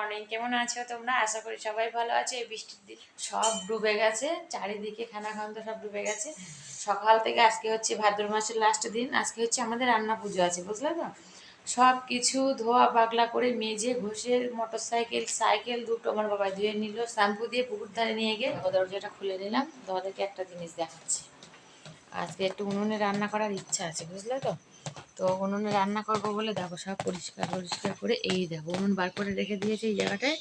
Morning, কেমন আছো তোমরা? আশা করি সবাই ভালো আছে। এই বৃষ্টির দিন সব ডুবে গেছে, চারিদিকে খানাখন্দ সব ডুবে গেছে। সকাল থেকে আজকে হচ্ছে ভাদ্র মাসের লাস্ট দিন, আজকে হচ্ছে আমাদের রান্না পুজো আছে, বুঝলে তো। সব কিছু ধোয়া পাগলা করে মেজে ঘষে মোটর সাইকেল সাইকেল দুটো আমার বাবা ধুয়ে নিল, শ্যাম্পু দিয়ে পুকুর ধারে নিয়ে গিয়ে দরজাটা খুলে নিলাম। তোমাদেরকে একটা জিনিস দেখাচ্ছি। আজকে একটু উনুনে রান্না করার ইচ্ছা আছে, বুঝলে তো। তো উনুনে রান্না করবো বলে দেখো সব পরিষ্কার পরিষ্কার করে এই দেখো উনুন বার করে রেখে দিয়েছে এই জায়গাটায়।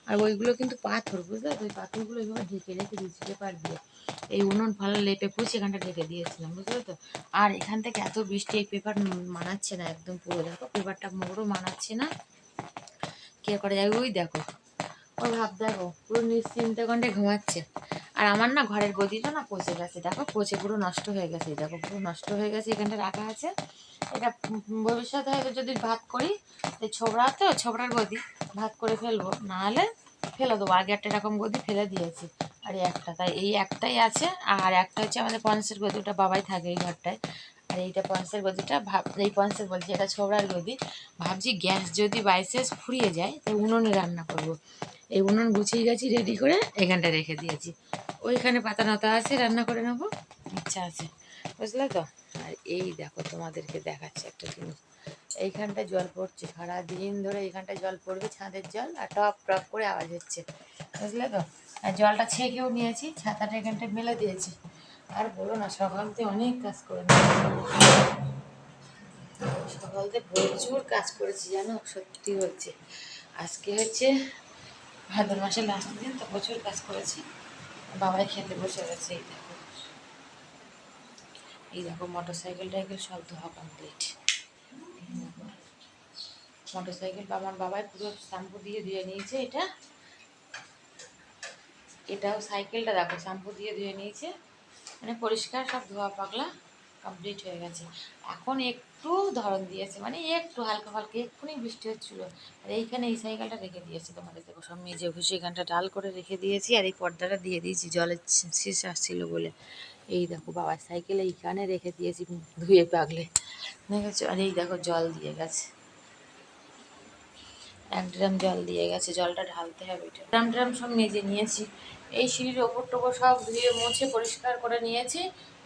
আর ওইগুলো কিন্তু পাথর, বুঝলে তো। ওই পাথরগুলো এইভাবে ঢেকে রেখে দিয়েছি পেপার দিয়ে। এই উনুন ফালা লেপে পুছে এখানটা ঢেকে দিয়েছিলাম, বুঝলে তো। আর এখান থেকে এত বৃষ্টি, এই পেপার মানাচ্ছে না একদম, পুরো দেখো পেপারটা মোড়ও মানাচ্ছে না। কে করে যাবে ওই দেখো, ওর ভাব দেখো, পুরো নিশ্চিন্তে কণ্ঠে ঘুমাচ্ছে। আর আমার না ঘরের গদিটা না পচে গেছে, দেখো পচে পুরো নষ্ট হয়ে গেছে, দেখো পুরো নষ্ট হয়ে গেছে। এখানটা রাখা আছে, এটা ভবিষ্যতে হয়তো যদি ভাত করি, এই ছোবড়া তো ছোবড়ার গদি ভাত করে ফেলবো, নাহলে ফেলে দেবো। আগে একটা এরকম গদি ফেলে দিয়েছি, আর একটা, তাই এই একটাই আছে। আর একটা হচ্ছে আমাদের পঞ্চের গদি, ওটা বাবাই থাকে এই ঘরটায়। আর এইটা পঞ্চের গদিটা এই পঞ্চের বলছি, এটা ছোবড়ার গদি। ভাবছি গ্যাস যদি বাইচান্স ফুরিয়ে যায় তাই উনুনে রান্না করব। এই উনুন গুছিয়ে গেছি রেডি করে, এখানটা রেখে দিয়েছি। ওইখানে পাতা নাতা আছে, রান্না করে নেবো, ইচ্ছা আছে, বুঝলে তো। আর এই দেখো তোমাদেরকে দেখাচ্ছি একটা জিনিস। এইখানটা জল পড়ছে সারাদিন ধরে, এইখানটায় জল পড়বে, ছাদের জল, আর টপ টপ করে আওয়াজ হচ্ছে, বুঝলে তো। আর জলটা ছেঁকেও নিয়েছি, ছাতাটা এখানটায় মেলে দিয়েছি। আর বলো না, সকাল থেকে অনেক কাজ করে সকাল থেকে প্রচুর কাজ করেছি জানো, সত্যি বলছি। আজকে হচ্ছে ভাদ্র মাসের লাস্ট দিন, তো প্রচুর কাজ করেছি। বাবাই খেতে বসে গেছে। এই দেখো মোটর সাইকেল টাইকেল সব ধোয়া কমপ্লিট। মোটর সাইকেল আমার বাবাই পুরো শ্যাম্পু দিয়ে ধুয়ে নিয়েছে। এটাও সাইকেলটা দেখো শ্যাম্পু দিয়ে ধুয়ে নিয়েছে, মানে পরিষ্কার সব ধোয়া পাগলা কমপ্লিট হয়ে গেছে। এখন একটু ধরন দিয়েছে, মানে একটু হালকা হালকা এক্ষুনি বৃষ্টি হচ্ছিলো। আর এইখানে এই সাইকেলটা রেখে দিয়েছি, তোমাদের দেখো সব মেজে ঘুষে এখানটা ডাল করে রেখে দিয়েছি। আর এই পর্দাটা দিয়ে দিয়েছি জলের শেষ আসছিলো বলে। এই দেখো বাবার সাইকেল এইখানে রেখে দিয়েছি ধুয়ে পাগলে, দেখেছো। আর এই দেখো জল দিয়ে গেছে, 1 ড্রাম জল দিয়ে গেছে, জলটা ঢালতে হবে। ড্রাম ড্রাম সব মেজে নিয়েছি, এই সিঁড়ির ওপর টোপর সব ধুয়ে মুছে পরিষ্কার করে নিয়েছি।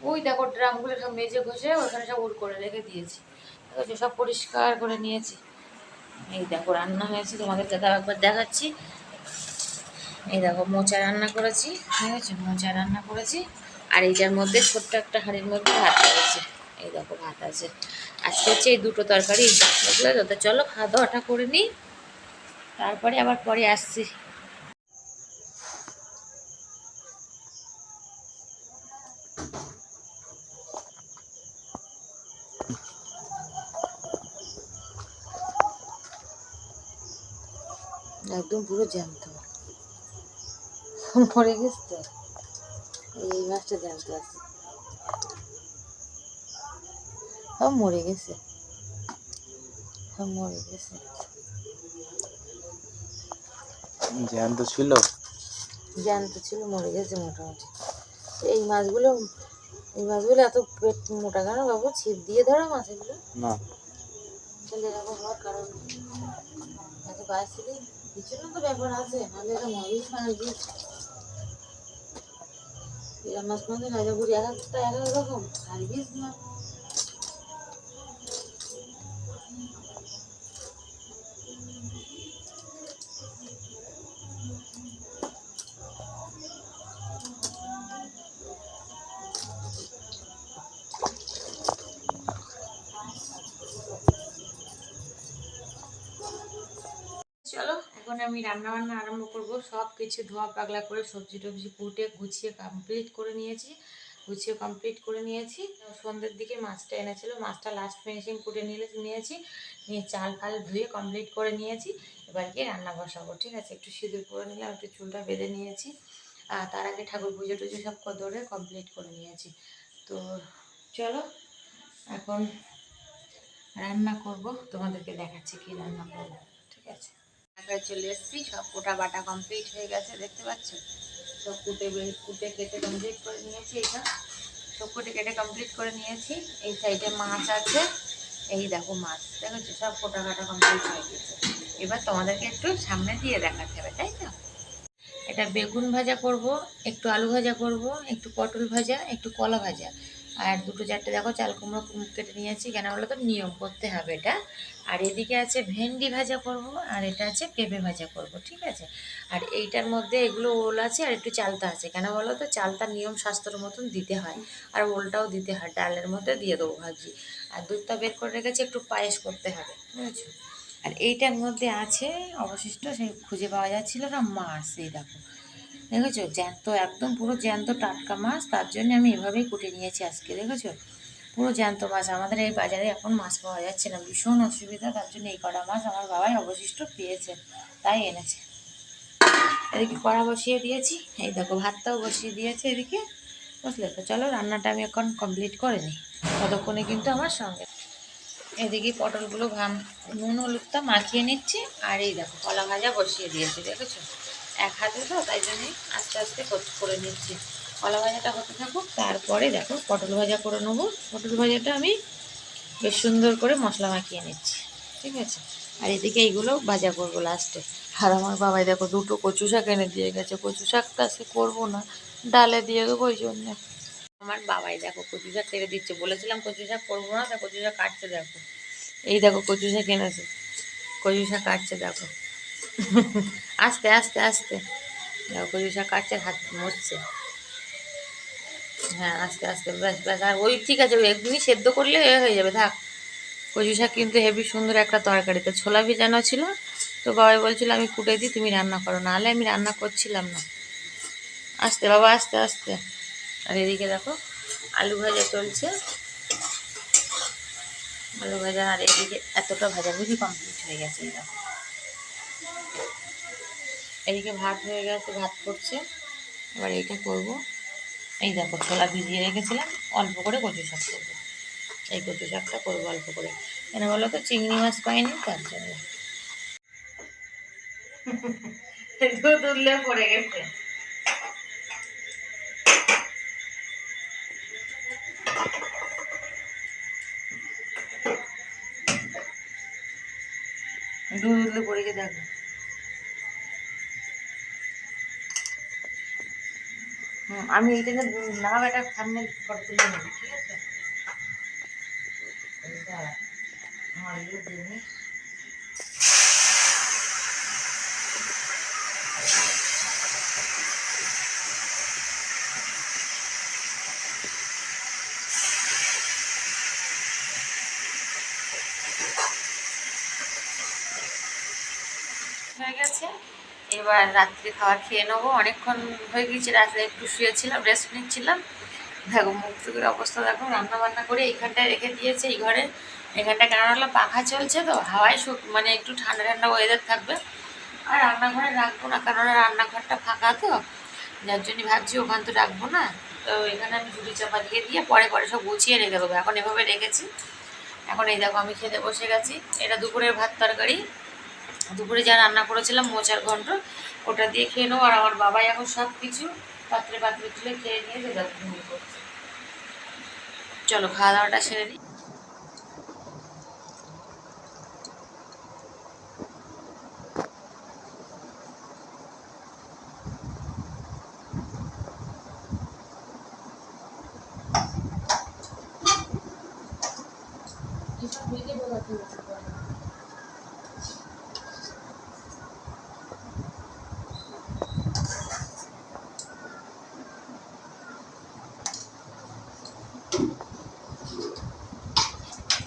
ওই দেখো ড্রামগুলো সব মেজে ঘষে ওখানে সব উড় করে রেখে দিয়েছি, ঠিক আছে, সব পরিষ্কার করে নিয়েছি। এই দেখো রান্না হয়েছে, তোমাদের দাদা একবার দেখাচ্ছি। এই দেখো মোচা রান্না করেছি, ঠিক আছে, মোচা রান্না করেছি। আর এইটার মধ্যে ছোট্ট একটা হাঁড়ির মধ্যে ভাত রয়েছে, এই দেখো ভাত আছে। আজকে হচ্ছে এই দুটো তরকারি, বুঝলে তো। চলো খাওয়া দাওয়াটা করে নিই, তারপরে আবার পরে আসছি। একদম পুরো জ্যান্ত মরে গেছে তো, এই মাছটা জ্যান্ত আছে, সব মরে গেছে, সব মরে গেছে। জ্যান্ত ছিল, জ্যান্ত ছিল, মরে গেছে মোটামুটি। এই মাছগুলো এত পেট মোটা কেন বাবু? ছিপ দিয়ে ধরা মাছ এগুলো না, চলে এরকম হওয়ার কারণ এত গায়ে পিছনে তো ব্যাপার আছে, নাহলে এটা মরিস না যে। এরা মাছ কোনোদিন রাজাপুরি এক একটা এক এক রকম সার্ভিস না। চলো এখন আমি রান্না বান্না আরম্ভ করবো। সব কিছু ধোয়া পাগলা করে সবজি টবজি কুটে গুছিয়ে কমপ্লিট করে নিয়েছি, সন্ধ্যের দিকে মাছটা এনেছিল, মাছটা লাস্ট ফিনিশিং কুটে নিয়েছি, নিয়ে চাল ফাল ধুয়ে কমপ্লিট করে নিয়েছি। এবার গিয়ে রান্না বসাবো, ঠিক আছে। একটু সিঁদুর করে নিলাম, একটু চুলটা বেঁধে নিয়েছি। আর তার আগে ঠাকুর পুজো টুজো সব ধরে কমপ্লিট করে নিয়েছি। তো চলো এখন রান্না করব, তোমাদেরকে দেখাচ্ছি কি রান্না করবো, ঠিক আছে। চলে এসেছি, সব কোটা বাটা কমপ্লিট হয়ে গেছে, দেখতে পাচ্ছ। সব কুটে কেটে কমপ্লিট করে নিয়েছি, এটা সব কুটে কেটে কমপ্লিট করে নিয়েছি। এই সাইডে মাছ আছে, এই দেখো মাছ দেখেছো, সব কোটা কাটা কমপ্লিট হয়ে গেছে। এবার তোমাদেরকে একটু সামনে দিয়ে দেখাতে হবে, তাই তো? এটা বেগুন ভাজা করব, একটু আলু ভাজা করব, একটু পটল ভাজা, একটু কলা ভাজা, আর দুটো চারটে দেখো চাল কুমড়ো কেটে নিয়েছি, কেন বলো তো নিয়ম করতে হবে এটা। আর এদিকে আছে ভেন্ডি ভাজা করব, আর এটা আছে পেঁপে ভাজা করব, ঠিক আছে? আর এইটার মধ্যে এগুলো ওল আছে আর একটু চালতা আছে, কেন বলো তো চালতা নিয়ম শাস্ত্রের মতন দিতে হয়, আর ওলটাও দিতে হয়, ডালের মধ্যে দিয়ে দেবো ভাজি। আর দুধটা বের করে রেখেছি, একটু পায়েস করতে হবে, বুঝেছো? আর এইটার মধ্যে আছে অবশিষ্ট, সেই খুঁজে পাওয়া যাচ্ছিল না, মাছ। এই দেখো, দেখেছো, জ্যান্ত, একদম পুরো জ্যান্ত টাটকা মাছ, তার জন্য আমি এভাবেই কুটে নিয়েছি আজকে, দেখেছো? পুরো জ্যান্ত মাছ। আমাদের এই বাজারে এখন মাছ পাওয়া যাচ্ছে না, ভীষণ অসুবিধা, তার জন্য এই কটা মাছ আমার বাবাই অবশিষ্ট পেয়েছে, তাই এনেছে। এদিকে কড়া বসিয়ে দিয়েছি, এই দেখো ভাতটাও বসিয়ে দিয়েছে এদিকে, বুঝলে তো? চলো রান্নাটা আমি এখন কমপ্লিট করে নিই, ততক্ষণে কিন্তু আমার সঙ্গে। এদিকে পটলগুলো নুন হলুদটা মাখিয়ে নিচ্ছি, আর এই দেখো কলা ভাজা বসিয়ে দিয়েছি, দেখেছো? এক হাতে তো, তাই জন্যই আস্তে আস্তে করে নিচ্ছি। কলা ভাজাটা হতে থাকুক, তারপরে দেখো পটল ভাজা করে নেবো। পটল ভাজাটা আমি বেশ সুন্দর করে মশলা মাখিয়ে নিচ্ছি, ঠিক আছে? আর এদিকে এইগুলো ভাজা করবো লাস্টে। আর আমার বাবাই দেখো দুটো কচু শাক এনে দিয়ে গেছে, কচু শাকটা আজকে করবো না, ডালে দিয়ে দেবো, ওই জন্যে। আমার বাবাই দেখো কচু শাক কেটে দিচ্ছে, বলেছিলাম কচু শাক করবো না, তা কচু শাক কাটছে দেখো। এই দেখো কচু শাক এনেছে, কচু শাক কাটছে দেখো। আস্তে আস্তে আস্তে দেখো কচু শাক কাটছে, হাত মরছে। হ্যাঁ আস্তে আস্তে, ব্যাস ব্যাস। আর ওই ঠিক আছে, ওই একদিনই সেদ্ধ করলে হয়ে যাবে, থাক। কচু শাক কিন্তু হেবি সুন্দর একটা তরকারিতে, ছোলা ভিজানো ছিল, তো বাবাই বলছিল আমি কুটে দিই, তুমি রান্না করো, নাহলে আমি রান্না করছিলাম না। আস্তে বাবা, আস্তে আস্তে। আর এদিকে দেখো আলু ভাজা চলছে, আলু ভাজা। আর এদিকে এতটা ভাজাভুজি কমপ্লিট হয়ে গেছে, এই দেখো। এদিকে ভাত হয়ে গেছে, ভাত করছে, এবার এইটা করব। এই দেখো ছোলা ভিজিয়ে রেখেছিলাম, অল্প করে কচু শাক করবো। এই কচু শাকটা করবো অল্প করে, কেন বলো তো চিংড়ি মাছ পাইনি, তার জন্য। দুধ উঠলে পড়ে গেছে। দুধ উঠলে পড়ে গিয়ে দেখো। আমি এইটা নাম একটা সামনে ফটো তুলে নেবো, ঠিক আছে? আমার এগুলো জিনিস হয়ে গেছে। এবার রাত্রে খাবার খেয়ে নেবো, অনেকক্ষণ হয়ে গিয়েছে, রাত্রে একটু শুয়েছিলাম, রেস্ট নিচ্ছিলাম। দেখো মুখ চোখের অবস্থা দেখো, রান্না বান্না করে এইখানটায় রেখে দিয়েছে, এই ঘরে। এখানটা কেন হলো, পাখা চলছে তো, হাওয়ায় মানে একটু ঠান্ডা ঠান্ডা ওয়েদার থাকবে। আর রান্নাঘরে রাখবো না, কারণ রান্নাঘরটা ফাঁকা তো, যার জন্য ভাবছি ওখান তো রাখবো না। তো এখানে আমি ঝুড়ি চাপা দিয়ে দিয়ে পরে পরে সব গুছিয়ে রেখে দেবো, এখন এভাবে রেখেছি। এখন এই দেখো আমি খেতে বসে গেছি, এটা দুপুরের ভাত তরকারি। দুপুরে যা রান্না করেছিলাম মোচার ঘন্ট, ওটা দিয়ে খেয়ে নেবো। আর আমার বাবাই এখন সব কিছু পাত্রে পাত্রে তুলে খেয়ে নিয়ে যে দেখো ঘুমিয়ে পড়ছে। চলো খাওয়া দাওয়াটা সেরে নিই।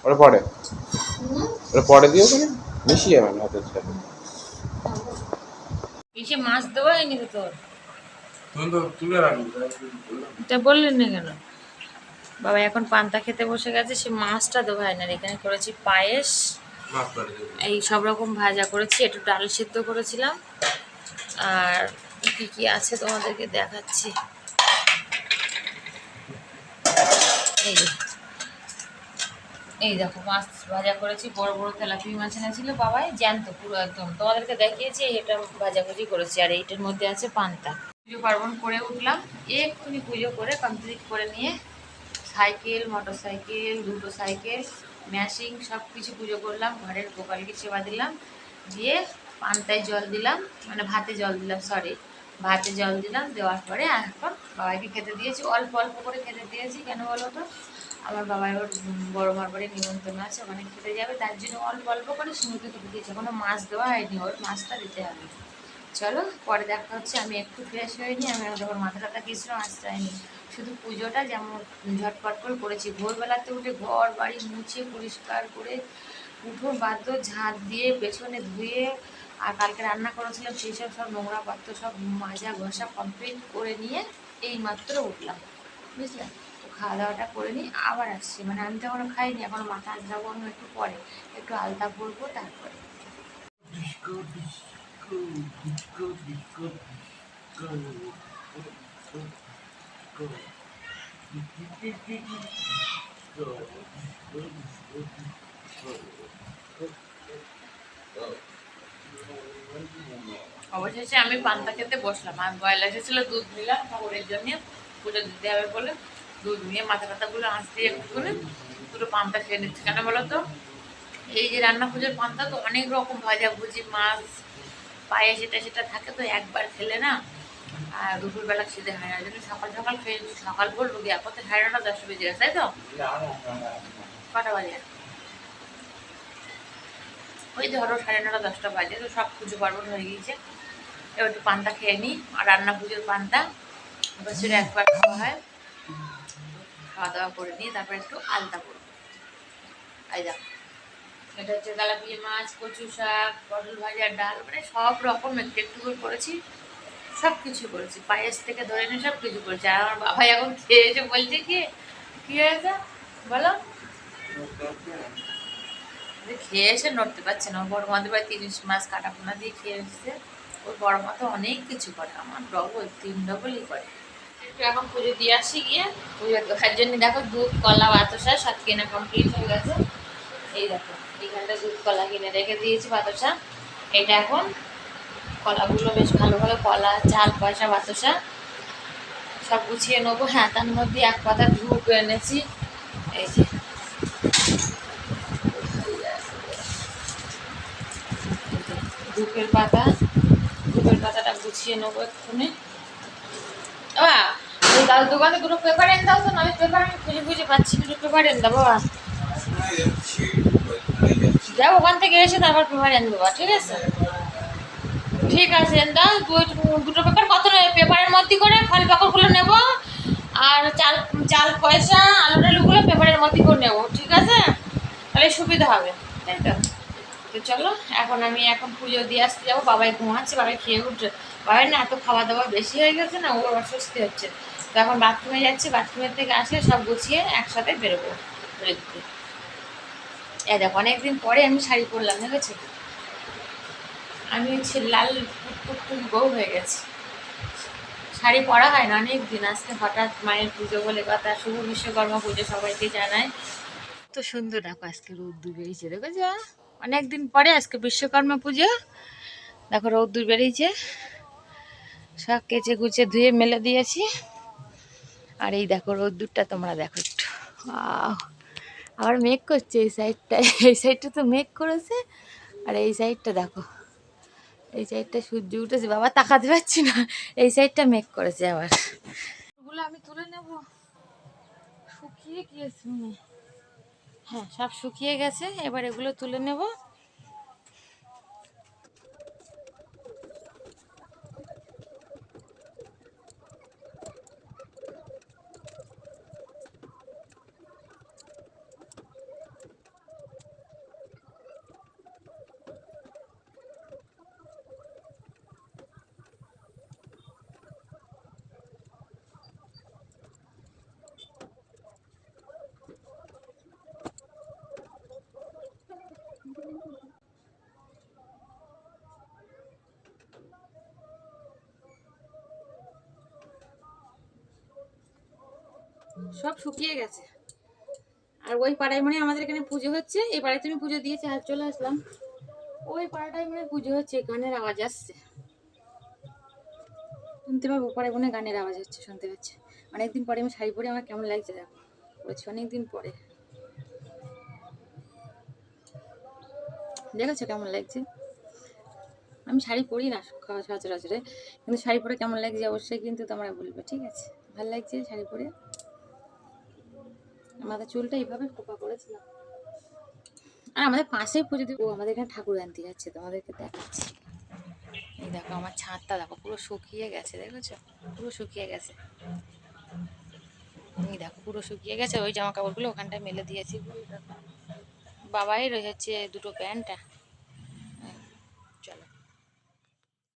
ওটা পরে, ওটা পরে দিও, কেন মিশিয়ে যাবে না হাতের সাথে। কিসে মাছ দেওয়া হয়নি তো তোর? তুমি তো তুলে রাখবি, এটা বললেন না কেন? বাবা এখন পান্তা খেতে বসে গেছে, সে মাছটা দেওয়া হয় না। এখানে করেছি পায়েস, এই সব রকম ভাজা করেছি, একটু ডাল সেদ্ধ করেছিলাম। আর কি কি আছে তোমাদেরকে দেখাচ্ছি। এই যে, এই দেখো মাছ ভাজা করেছি, বড় বড় তেলাপিয়া মাছ এনেছিল বাবাই, জ্যান্ত পুরো একদম, তোমাদেরকে দেখিয়েছি। এটা ভাজাভুজি করেছি, আর এইটার মধ্যে আছে পান্তা। পুজো পার্বণ করে উঠলাম, এক্ষুনি পুজো করে কমপ্লিট করে নিয়ে সাইকেল, মোটর সাইকেল, দুটো সাইকেল, ম্যাশিং সব কিছু পুজো করলাম, ঘরের গোপালকে সেবা দিলাম। দিয়ে পান্তায় জল দিলাম, মানে ভাতে জল দিলাম, সরি ভাতে জল দিলাম, দেওয়ার পরে এখন বাবাইকে খেতে দিয়েছি, অল্প অল্প করে খেতে দিয়েছি। কেন বলো তো, আমার বাবাই ওর বড় মার বাড়ি নিমন্ত্রণ আছে, ওখানে খেতে যাবে, তার জন্য অল্প অল্প করে সিমুকে খেতে দিয়েছি। কোনো মাছ দেওয়া হয়নি, ওর মাছটা দিতে হবে। চলো পরে দেখা হচ্ছে। আমি একটু ফ্রেশ হয়নি, আমি যখন মাথা টাথা কিছু আসতে শুধু পুজোটা যেমন ঝটপট করে করেছি। ভোরবেলাতে উঠে ঘর বাড়ি মুছে পরিষ্কার করে উঠোন বাদ্য ঝাঁট দিয়ে পেছনে ধুয়ে, আর কালকে রান্না করেছিলাম সেই সব সব নোংরা পাত্র সব মাজা ঘষা কমপ্লিট করে নিয়ে এই মাত্র উঠলাম, বুঝলেন? তো খাওয়া দাওয়াটা করে নিই, আবার আসছি। মানে আমি তো এখনো খাইনি, এখন মাথা আজরাবো আমি একটু পরে, একটু আলতা পরবো তারপরে। অবশেষে আমি পান্তা খেতে বসলাম, আর বয়লা এসেছিলো, দুধ নিলাম ঠাকুরের জন্য, পুজো দিতে হবে বলে দুধ নিয়ে মাথা টাথাগুলো আঁচ দিয়ে একটু করে পুরো পান্তা খেয়ে নিচ্ছে। কেন বলো তো, এই যে রান্না পুজোর পান্তা তো অনেক রকম ভাজা ভুজি মাছ পায়ে সেটা সেটা থাকে, তো একবার খেলে না আর দুপুরবেলা খিদে হয় না, জন্য সকাল সকাল খেয়ে নিচ্ছি। সকাল বলবো কি, এখন তো 9:30 10টা বেজে গেছে, তাই তো? কটা বাজে? ওই ধরো 9:30 10টা বাজে, তো সব পুজো পার্বণ হয়ে গিয়েছে। এবার একটু পান্তা খেয়ে নিই, আর রান্না পুজোর পান্তা বছরে একবার খাওয়া হয়। খাওয়া দাওয়া করে নিয়ে তারপরে একটু আলতা করবো। এই দেখো, এটা হচ্ছে তেলাপিয়া মাছ, কচু শাক, পটল ভাজা, ডাল, মানে সব রকম একটু একটু করে করেছি, সব কিছু করেছি, পায়েস থেকে ধরে নিয়ে সব কিছু করেছি। আর আমার বাবা এখন খেয়ে এসে বলছে কি, কি হয়েছে বলো? খেয়ে এসে নড়তে পারছে না, বড় মাদের বাড়ি 30 মাস কাটা পোনা দিয়ে খেয়ে এসেছে। ওর বড় মা তো অনেক কিছু করে, আমার ডবল 3 ডবলই করে। একটু এখন পুজো দিয়ে আসি, গিয়ে পুজো দেখার জন্য দেখো দুধ কলা বাতাসা সব কেনা কমপ্লিট হয়ে গেছে। এই দেখো এইখানটা দুধ কলা কিনে রেখে দিয়েছি, বাতাসা। এটা এখন কলাগুলো বেশ ভালো ভালো, কলা চাল পয়সা বাতাসা সব গুছিয়ে নেবো। হ্যাঁ, তার মধ্যে এক পাতা ধূপ এনেছি, এই যে ধূপের পাতা, ধূপের পাতাটা গুছিয়ে নেবো এক্ষুনি। বাবা ওই দাও দোকানে দুটো পেপার এনে দাও তো, নাহলে পেপার আমি খুঁজে খুঁজে পাচ্ছি, দুটো পেপার এনে দাও বাবা। যাও ওখান থেকে এসে তারপর পেপার এনে দেবো, ঠিক আছে? ঠিক আছে এনে দাও, দুটো পেপার কত নেবে? পেপারের মধ্যে করে ফল পাকড়গুলো নেবো, আর চাল চাল পয়সা আলু টালুগুলো পেপারের মধ্যে করে নেবো, ঠিক আছে? তাহলে সুবিধা হবে, তাই তো? তো চলো এখন আমি এখন পুজো দিয়ে আসতে যাবো। বাবাই ঘুমাচ্ছে, বাবাই খেয়ে উঠছে। বাবার না এত খাওয়া দাওয়া বেশি হয়ে গেছে না, ওর অস্বস্তি হচ্ছে। তো এখন বাথরুমে যাচ্ছি, বাথরুমের থেকে আসলে সব গুছিয়ে একসাথে বেরোবো বেরোতে। এই দেখো অনেকদিন পরে আমি শাড়ি পরলাম, দেখেছো? আমি হচ্ছে লাল টুকটুক বউ হয়ে গেছি, শাড়ি পরা হয় না অনেক দিন। আজকে হঠাৎ মায়ের পুজো বলে কথা, শুভ বিশ্বকর্মা পুজো সবাইকে জানায়। তো সুন্দর দেখো আজকে রোদ্দুর বেরিয়েছে, দেখেছো? অনেকদিন পরে আজকে বিশ্বকর্মা পুজো, দেখো রোদ্দুর বেরিয়েছে। সব কেচে কুচে ধুয়ে মেলে দিয়েছি, আর এই দেখো রোদ্দুরটা তোমরা দেখো একটু। আবার মেঘ করছে এই সাইডটা, এই সাইডটা তো মেঘ করেছে, আর এই সাইডটা দেখো, এই সাইডটা সূর্য উঠেছে, বাবা তাকাতে পারছি না, এই সাইডটা মেঘ করেছে আবার। ওগুলো আমি তুলে নেব, শুকিয়ে গিয়েছে, হ্যাঁ সব শুকিয়ে গেছে, এবার এগুলো তুলে নেব। সব শুকিয়ে গেছে, আর ওই পাড়ায় মানে আমাদের এখানে পুজো হচ্ছে, এই পাড়ায় তুমি পুজো দিয়েছে আর চলে আসলাম। ওই পাড়াটায় মানে পুজো হচ্ছে, গানের আওয়াজ আসছে, শুনতে পাবো পরে, মনে গানের আওয়াজ হচ্ছে, শুনতে পাচ্ছে। অনেকদিন পরে আমি শাড়ি পরে, আমার কেমন লাগছে দেখো, বলছি অনেকদিন পরে, দেখেছো কেমন লাগছে? আমি শাড়ি পরি না সচরাচরে, কিন্তু শাড়ি পরে কেমন লাগছে অবশ্যই কিন্তু তোমরা বলবে, ঠিক আছে? ভালো লাগছে শাড়ি পরে। মাথা চুলটা এইভাবে খোপা করেছিলাম। আর আমাদের পাশেই পুজো দিবে, ও আমাদের এখানে ঠাকুর আনতে যাচ্ছে, তোমাদেরকে দেখাচ্ছি। এই দেখো আমার ছাদটা দেখো পুরো শুকিয়ে গেছে, দেখেছো? পুরো শুকিয়ে গেছে। এই দেখো পুরো শুকিয়ে গেছে, ওই জামা কাপড়গুলো ওখানটায় মেলে দিয়েছি। বাবাই রয়েছে দুটো প্যান্ট